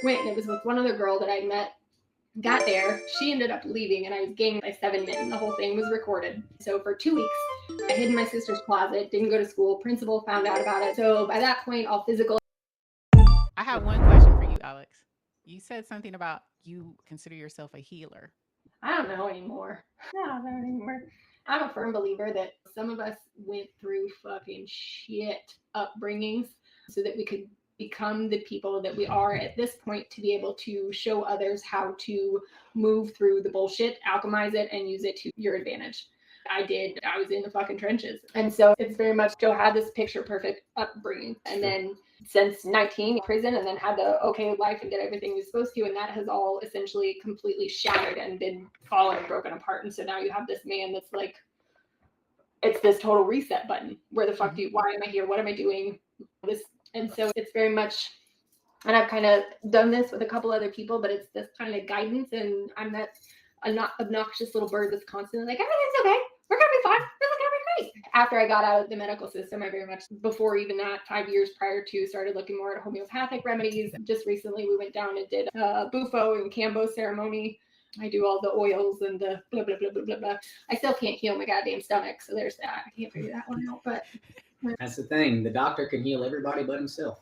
Went and it was with one other girl that I met. Got there, she ended up leaving, and I was ganged by 7 men. The whole thing was recorded. So for 2 weeks, I hid in my sister's closet, didn't go to school. Principal found out about it. So by that point, all physical. I have one question for you, Alex. You said something about you consider yourself a healer. I don't know anymore. I don't know anymore. I'm a firm believer that some of us went through fucking shit upbringings so that we could become the people that we are at this point, to be able to show others how to move through the bullshit, alchemize it, and use it to your advantage. I was in the fucking trenches. And so it's very much Joe had this picture perfect upbringing. And then since 19 prison, and then had the okay life and did everything he was supposed to. And that has all essentially completely shattered and been fallen and broken apart. And so now you have this man that's like, it's this total reset button. Where the fuck why am I here? What am I doing? And so it's very much, and I've kind of done this with a couple other people, but it's this kind of guidance. And I'm that obnoxious little bird that's constantly like, everything's okay. We're going to be fine. Everything's going to be great. After I got out of the medical system, I very much, before even that, 5 years prior to, started looking more at homeopathic remedies. Just recently, we went down and did a Bufo and Cambo ceremony. I do all the oils and the blah, blah, blah, blah, blah, blah. I still can't heal my goddamn stomach. So there's that. I can't figure that one out. But that's the thing. The doctor can heal everybody but himself.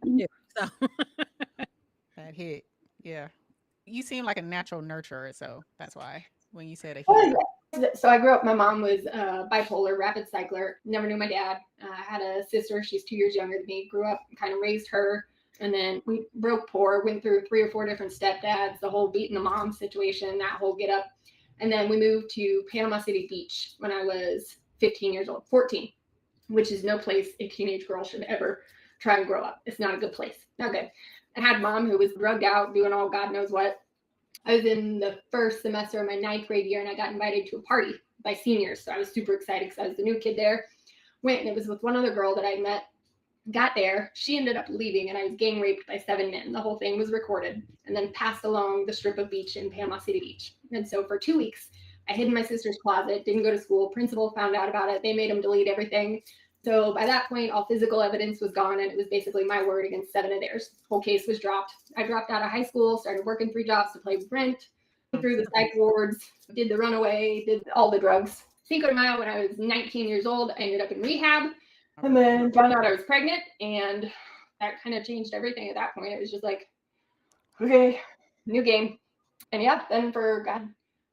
Yeah. So That hit. Yeah. You seem like a natural nurturer, so that's why when you said a oh, healer. yeah. So I grew up, my mom was bipolar, rapid cycler, never knew my dad. I had a sister, she's 2 years younger than me, grew up, kind of raised her. And then we broke poor, went through 3 or 4 different stepdads, the whole beating the mom situation, that whole get up. And then we moved to Panama City Beach when I was 15 years old, 14, which is no place a teenage girl should ever try and grow up. It's not a good place. Not good. I had mom who was drugged out, doing all God knows what. I was in the first semester of my 9th grade year, and I got invited to a party by seniors. So I was super excited because I was the new kid there. Went, and it was with one other girl that I met. Got there, she ended up leaving, and I was gang raped by 7 men. The whole thing was recorded and then passed along the strip of beach in Panama City Beach. And so for 2 weeks, I hid in my sister's closet, didn't go to school. Principal found out about it. They made him delete everything. So by that point, all physical evidence was gone, and it was basically my word against 7 of theirs. Whole case was dropped. I dropped out of high school, started working 3 jobs to play rent, through the psych wards, did the runaway, did all the drugs. Cinco de Mayo, when I was 19 years old, I ended up in rehab, and then found out I was pregnant, and that kind of changed everything at that point. It was just like, okay, new game. And yeah, then for God,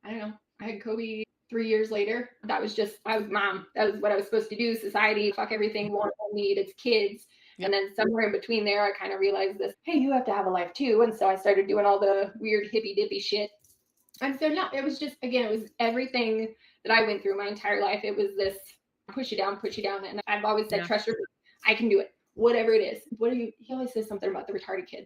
I don't know, I had Kobe 3 years later. That was just, I was mom. That was what I was supposed to do. Society, fuck everything, want, need, it's kids. Yep. And then somewhere in between there, I kind of realized this, hey, you have to have a life too. And so I started doing all the weird hippy dippy shit. And so no, it was just, again, it was everything that I went through my entire life. It was this push you down. And I've always said, trust your, I can do it, whatever it is. He always says something about the retarded kid.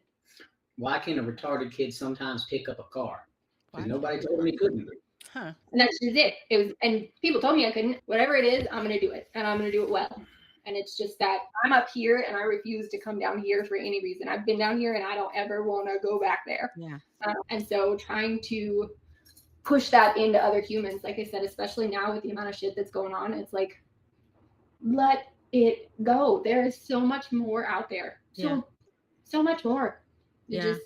Why can't a retarded kid sometimes pick up a car? Because nobody told him he couldn't. Huh. And that's just it. It was, and people told me I couldn't. Whatever it is, I'm going to do it, and I'm going to do it well. And it's just that I'm up here, and I refuse to come down here for any reason. I've been down here, and I don't ever want to go back there. Yeah. And so trying to push that into other humans, like I said, especially now with the amount of shit that's going on, it's like, let it go. There is so much more out there. So much more. You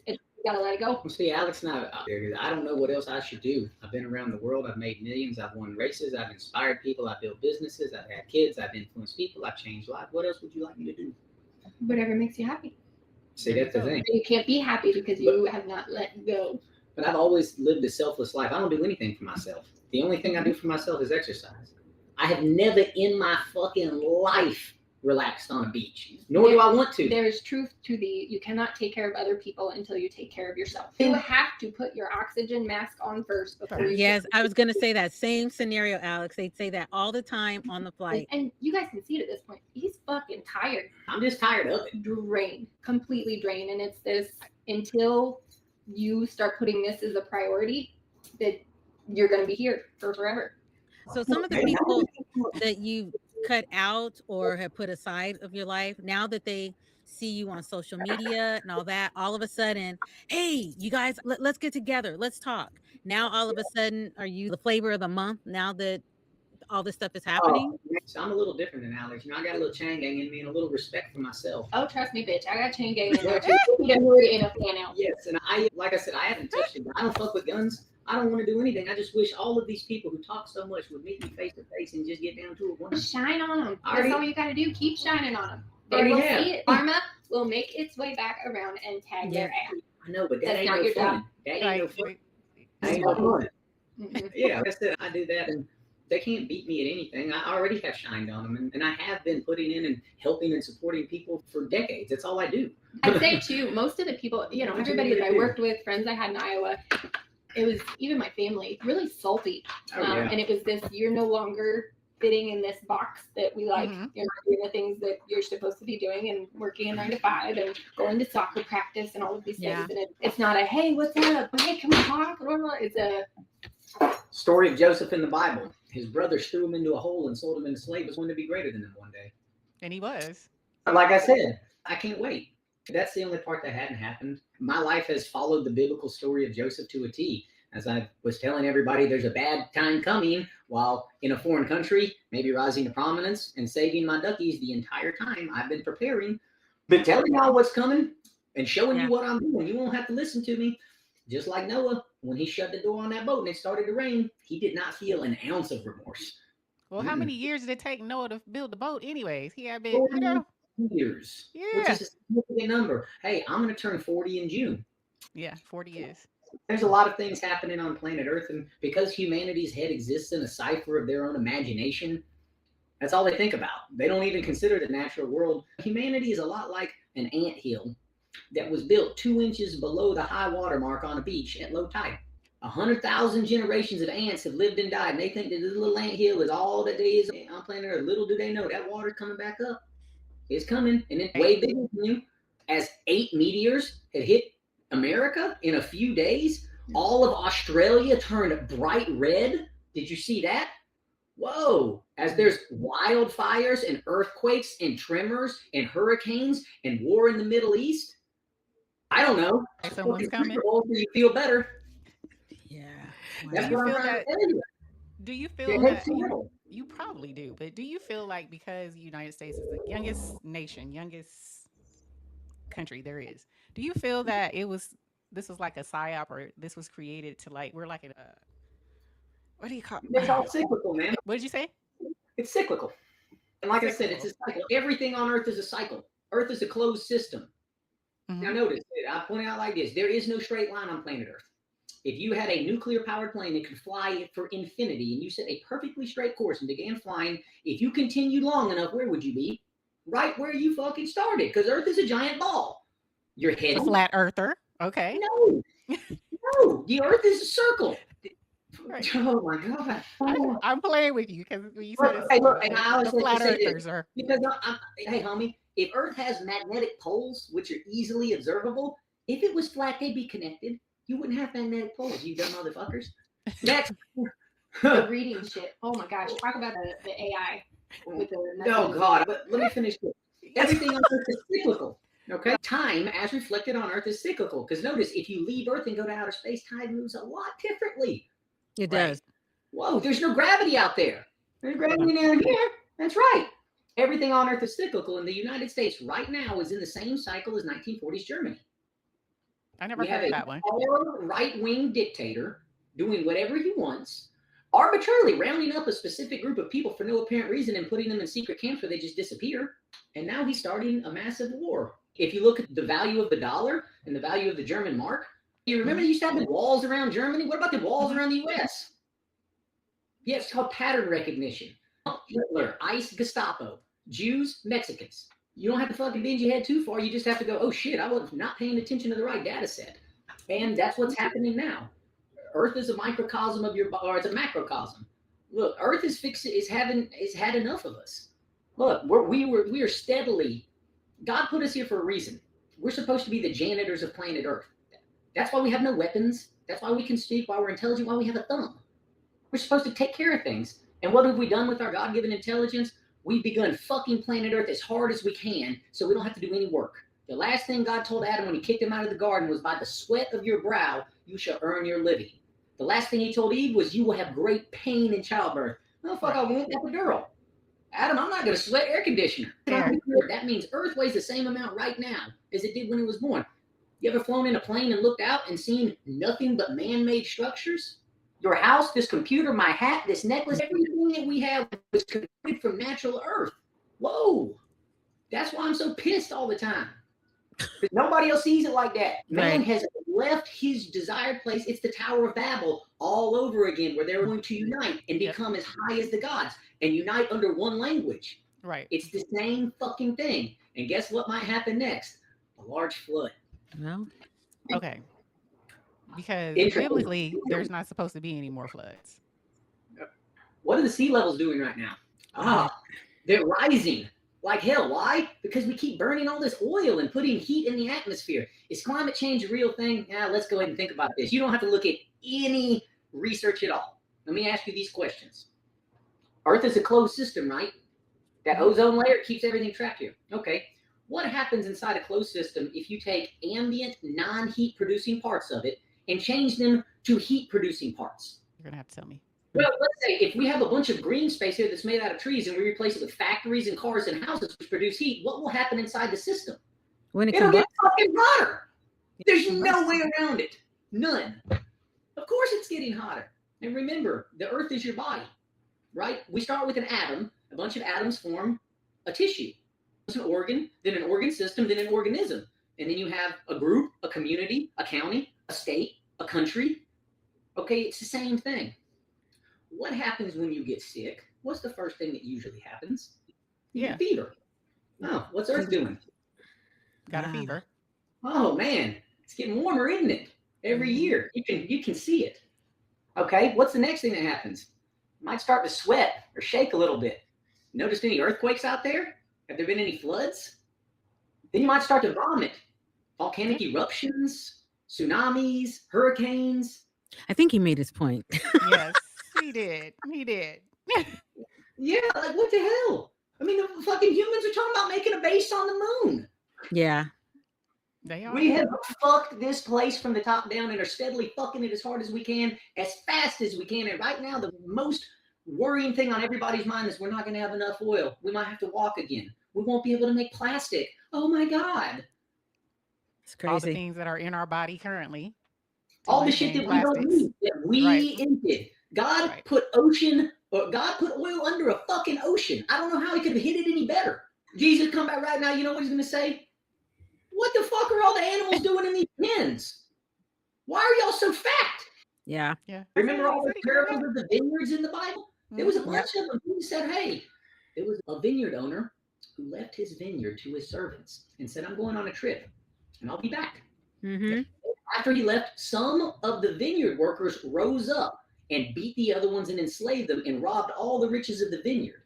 gotta let it go. Well, see, Alex and I don't know what else I should do. I've been around the world. I've made millions. I've won races. I've inspired people. I've built businesses. I've had kids. I've influenced people. I've changed lives. What else would you like me to do? Whatever makes you happy. See, that's the thing. You can't be happy because you have not let go. But I've always lived a selfless life. I don't do anything for myself. The only thing I do for myself is exercise. I have never in my fucking life relaxed on a beach, nor do I want to. There is truth to you cannot take care of other people until you take care of yourself. You have to put your oxygen mask on first before you. Yes, I was going to say that same scenario, Alex. They'd say that all the time on the flight. And you guys can see it at this point. He's fucking tired. I'm just tired of it. Drained, completely drained. And it's this, until you start putting this as a priority, that you're going to be here for forever. So some of the people that you cut out or have put aside of your life, now that they see you on social media and all that, all of a sudden, hey, you guys, let's get together, let's talk. Now all of a sudden, are you the flavor of the month now that all this stuff is happening? So I'm a little different than Alex. I got a little chain gang in me and a little respect for myself. Oh, trust me, bitch. I got chain gang in there too. You can hear it in a fan out. Yes, and like I said, I haven't touched it. I don't fuck with guns. I don't want to do anything. I just wish all of these people who talk so much would meet me face to face and just get down to it one time. Shine on them. That's all you got to do. Keep shining on them. They will see it. Karma will make its way back around and tag their ass. I know, but that That's ain't not no your fun. job. That ain't no fun. That ain't no fun. Yeah, like I said, I do that, and they can't beat me at anything. I already have shined on them, and I have been putting in and helping and supporting people for decades. That's all I do. I'd say too, most of the people, everybody that I worked with, friends I had in Iowa, it was even my family, really salty. And it was this, you're no longer fitting in this box that we like. You're not doing the things that you're supposed to be doing and working a 9 to 5 and going to soccer practice and all of these things. And it's not a, hey, what's up? Hey, can we talk? It's a story of Joseph in the Bible. His brothers threw him into a hole and sold him into slavery. Was going to be greater than him one day. And he was. Like I said, I can't wait. That's the only part that hadn't happened. My life has followed the biblical story of Joseph to a T. As I was telling everybody, there's a bad time coming while in a foreign country, maybe rising to prominence and saving my duckies the entire time I've been preparing, been telling y'all what's coming and showing you what I'm doing. You won't have to listen to me. Just like Noah, when he shut the door on that boat and it started to rain, he did not feel an ounce of remorse. Well, how many years did it take Noah to build the boat anyways? He had been, years. Yeah. Which is a significant number. Hey, I'm going to turn 40 in June. Yeah, 40 years. There's a lot of things happening on planet Earth, and because humanity's head exists in a cipher of their own imagination, that's all they think about. They don't even consider the natural world. Humanity is a lot like an anthill that was built 2 inches below the high water mark on a beach at low tide. 100,000 generations of ants have lived and died, and they think that this little anthill is all that there is on planet Earth. Little do they know that water's coming back up. It's coming, and it's way bigger than you. As 8 meteors had hit America in a few days, all of Australia turned bright red. Did you see that? Whoa. As there's wildfires and earthquakes and tremors and hurricanes and war in the Middle East. I don't know. Someone's coming. You feel better. Yeah. That's what I'm trying to tell you. Do you feel that you probably do, but do you feel like because the United States is the youngest nation, youngest country there is, do you feel that this was like a psyop, or this was created to like, we're like what do you call it? It's all cyclical, man. What did you say? It's cyclical. And like I said, it's a cycle. Everything on Earth is a cycle. Earth is a closed system. Now notice, I point out like this, there is no straight line on planet Earth. If you had a nuclear powered plane that could fly for infinity and you set a perfectly straight course and began flying, if you continued long enough, where would you be? Right where you fucking started, because Earth is a giant ball. Your head. A flat earther. Okay. No. No. The Earth is a circle. Right. Oh my God. I'm playing with you because you said hey, look, and I always the flat earthers are. Because hey, homie, if Earth has magnetic poles, which are easily observable, if it was flat, they'd be connected. You wouldn't have magnetic poles, you dumb motherfuckers. That's the reading shit. Oh my gosh. Talk about the AI. With the oh God. But let me finish this. Everything on Earth is cyclical. Okay. Time, as reflected on Earth, is cyclical. Because notice, if you leave Earth and go to outer space, time moves a lot differently. It does. Whoa, there's no gravity out there. There's gravity down here. That's right. Everything on Earth is cyclical, and the United States right now is in the same cycle as 1940s Germany. I never heard that one. A right-wing dictator doing whatever he wants, arbitrarily rounding up a specific group of people for no apparent reason and putting them in secret camps where they just disappear. And now he's starting a massive war. If you look at the value of the dollar and the value of the German mark, you remember they used to have the walls around Germany? What about the walls around the US? Yeah, it's called pattern recognition. Hitler, ICE, Gestapo, Jews, Mexicans. You don't have to fucking bend your head too far. You just have to go, oh shit, I was not paying attention to the right data set. And that's what's happening now. Earth is a microcosm of your, or it's a macrocosm. Look, Earth is had enough of us. Look, we are steadily, God put us here for a reason. We're supposed to be the janitors of planet Earth. That's why we have no weapons. That's why we can speak, why we're intelligent, why we have a thumb. We're supposed to take care of things. And what have we done with our God-given intelligence? We've begun fucking planet Earth as hard as we can so we don't have to do any work. The last thing God told Adam when he kicked him out of the garden was, by the sweat of your brow, you shall earn your living. The last thing he told Eve was, you will have great pain in childbirth. No, fuck, I want epidural. Adam, I'm not going to sweat air conditioner. Yeah. That means Earth weighs the same amount right now as it did when it was born. You ever flown in a plane and looked out and seen nothing but man-made structures? Your house, this computer, my hat, this necklace, everything that we have was created from natural Earth. Whoa. That's why I'm so pissed all the time. Nobody else sees it like that. Man has left his desired place. It's the Tower of Babel all over again, where they're going to unite and become as high as the gods and unite under one language. Right. It's the same fucking thing. And guess what might happen next? A large flood. No. Okay. Because biblically, there's not supposed to be any more floods. What are the sea levels doing right now? They're rising like hell. Why? Because we keep burning all this oil and putting heat in the atmosphere. Is climate change a real thing? Yeah, let's go ahead and think about this. You don't have to look at any research at all. Let me ask you these questions. Earth is a closed system, right? That ozone layer keeps everything trapped here. Okay. What happens inside a closed system if you take ambient, non-heat producing parts of it and change them to heat producing parts? You're going to have to tell me. Well, let's say if we have a bunch of green space here that's made out of trees and we replace it with factories and cars and houses which produce heat, what will happen inside the system? It'll get fucking hotter. There's no way around it. None. Of course it's getting hotter. And remember, the Earth is your body, right? We start with an atom. A bunch of atoms form a tissue. It's an organ, then an organ system, then an organism. And then you have a group, a community, a county, a state, a country. Okay, it's the same thing. What happens when you get sick? What's the first thing that usually happens? You get fever. Oh, what's Earth doing? Got a fever. Oh man, it's getting warmer, isn't it? Every year. You can see it. Okay, what's the next thing that happens? You might start to sweat or shake a little bit. Noticed any earthquakes out there? Have there been any floods? Then you might start to vomit. Volcanic eruptions, tsunamis, hurricanes. I think he made his point. Yes, he did. He did. Yeah, like what the hell? I mean, the fucking humans are talking about making a base on the moon. Yeah. They are. We have fucked this place from the top down and are steadily fucking it as hard as we can, as fast as we can. And right now, the most worrying thing on everybody's mind is we're not going to have enough oil. We might have to walk again. We won't be able to make plastic. Oh my God. It's crazy. All the things that are in our body currently. All the shit that we don't need, that we invented. God put oil under a fucking ocean. I don't know how he could have hit it any better. Jesus come back right now. You know what he's going to say? What the fuck are all the animals doing in these pens? Why are y'all so fat? Yeah. Remember all the parables of the vineyards in the Bible? There was a bunch of them who said, hey, there was a vineyard owner who left his vineyard to his servants and said, I'm going on a trip and I'll be back. Mm-hmm. After he left, some of the vineyard workers rose up and beat the other ones and enslaved them and robbed all the riches of the vineyard.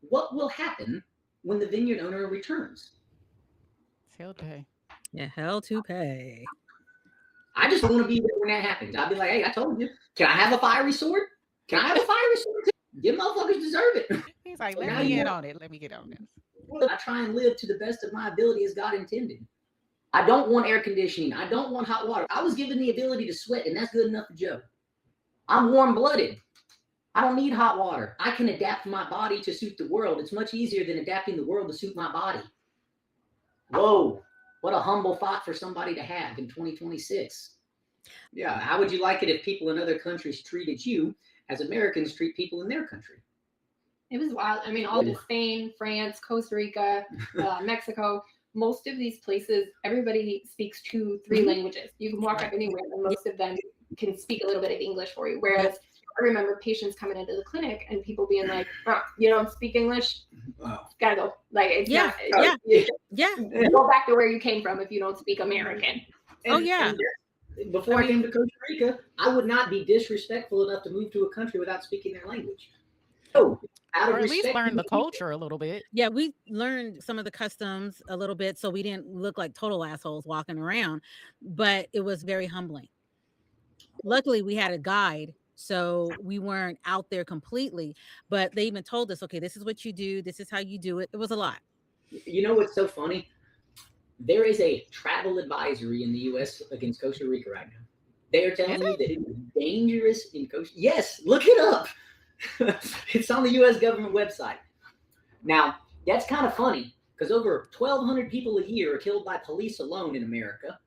What will happen when the vineyard owner returns? Hell to pay. Yeah, hell to pay. I just don't want to be there when that happens. I'll be like, hey, I told you. Can I have a fiery sword? Can I have a fiery sword? You motherfuckers deserve it. He's like, let me get on it. Let me get on this. I try and live to the best of my ability as God intended. I don't want air conditioning. I don't want hot water. I was given the ability to sweat, and that's good enough for Joe. I'm warm-blooded. I don't need hot water. I can adapt my body to suit the world. It's much easier than adapting the world to suit my body. Whoa, what a humble thought for somebody to have in 2026. Yeah, how would you like it if people in other countries treated you as Americans treat people in their country? It was wild. I mean, all of Spain, France, Costa Rica, Mexico, most of these places, everybody speaks 2-3 languages. You can walk up anywhere and most of them can speak a little bit of English for you. Whereas I remember patients coming into the clinic and people being like, oh, you don't speak English? Wow. Gotta go. Like, it's Yeah. Go back to where you came from if you don't speak American. And before I came to Costa Rica, I would not be disrespectful enough to move to a country without speaking their language. So, or at least learn the culture a little bit. Yeah, we learned some of the customs a little bit, so we didn't look like total assholes walking around, but it was very humbling. Luckily, we had a guide, so we weren't out there completely, but they even told us, okay, this is what you do. This is how you do it. It was a lot. You know what's so funny? There is a travel advisory in the U.S. against Costa Rica right now. They are telling you that it is dangerous in Costa. Yes, look it up. It's on the U.S. government website. Now, that's kind of funny because over 1,200 people a year are killed by police alone in America.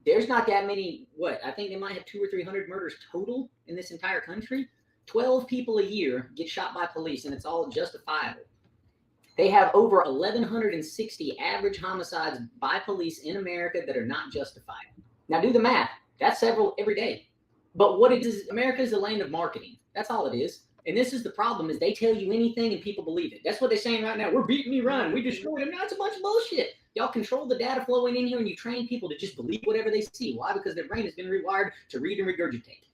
There's not that many, I think they might have 200 or 300 murders total in this entire country. 12 people a year get shot by police, and it's all justifiable. They have over 1,160 average homicides by police in America that are not justified. Now do the math. That's several every day. But what it is, America is a land of marketing. That's all it is. And this is the problem, is they tell you anything and people believe it. That's what they're saying right now. We're beating Iran. We destroyed them. No, it's a bunch of bullshit. Y'all control the data flowing in here and you train people to just believe whatever they see. Why? Because their brain has been rewired to read and regurgitate.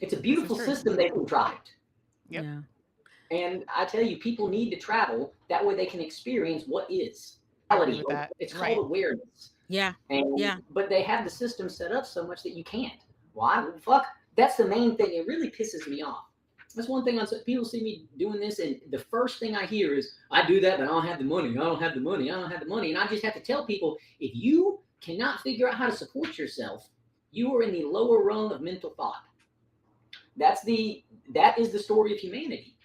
It's a beautiful system they've contrived. Yep. Yeah. And I tell you, people need to travel. That way they can experience what is reality. It's called awareness. Yeah. But they have the system set up so much that you can't. Why? Well, fuck. That's the main thing. It really pisses me off. That's one thing. People see me doing this, and the first thing I hear is, I do that, but I don't have the money. I don't have the money. I don't have the money. And I just have to tell people, if you cannot figure out how to support yourself, you are in the lower rung of mental thought. That is the story of humanity.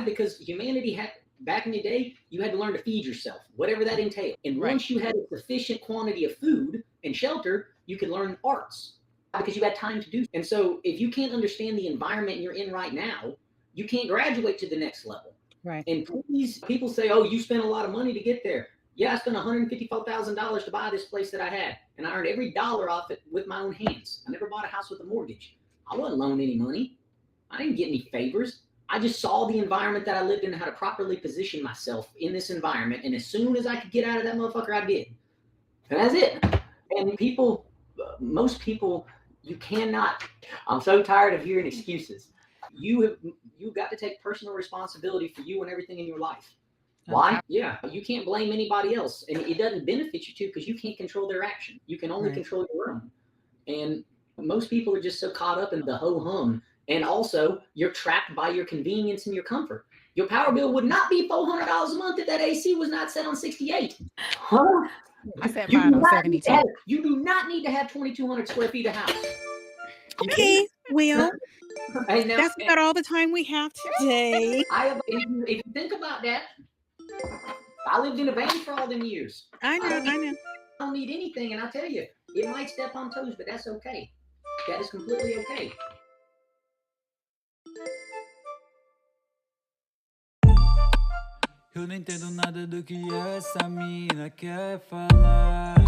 Because humanity had, back in the day, you had to learn to feed yourself, whatever that entailed. And once you had a sufficient quantity of food and shelter, you could learn arts because you had time to do. And so if you can't understand the environment you're in right now, you can't graduate to the next level. Right. And please, people say, oh, you spent a lot of money to get there. Yeah, I spent $154,000 to buy this place that I had. And I earned every dollar off it with my own hands. I never bought a house with a mortgage. I wasn't loaning any money. I didn't get any favors. I just saw the environment that I lived in and how to properly position myself in this environment. And as soon as I could get out of that motherfucker, I did. And that's it. And people, most people, you cannot, I'm so tired of hearing excuses. You've got to take personal responsibility for you and everything in your life. Why? Yeah, you can't blame anybody else. And it doesn't benefit you too, because you can't control their action. You can only control your own. And most people are just so caught up in the ho-hum. And also, you're trapped by your convenience and your comfort. Your power bill would not be $400 a month if that AC was not set on 68. Huh? I set mine on 72. You do not need to have 2,200 square feet of house. Okay, well, And now, that's about all the time we have today. If you think about that, I lived in a van for all them years. I know. I don't need anything, and I tell you, it might step on toes, but that's okay. That is completely okay. Eu não entendo nada do que essa mina quer falar.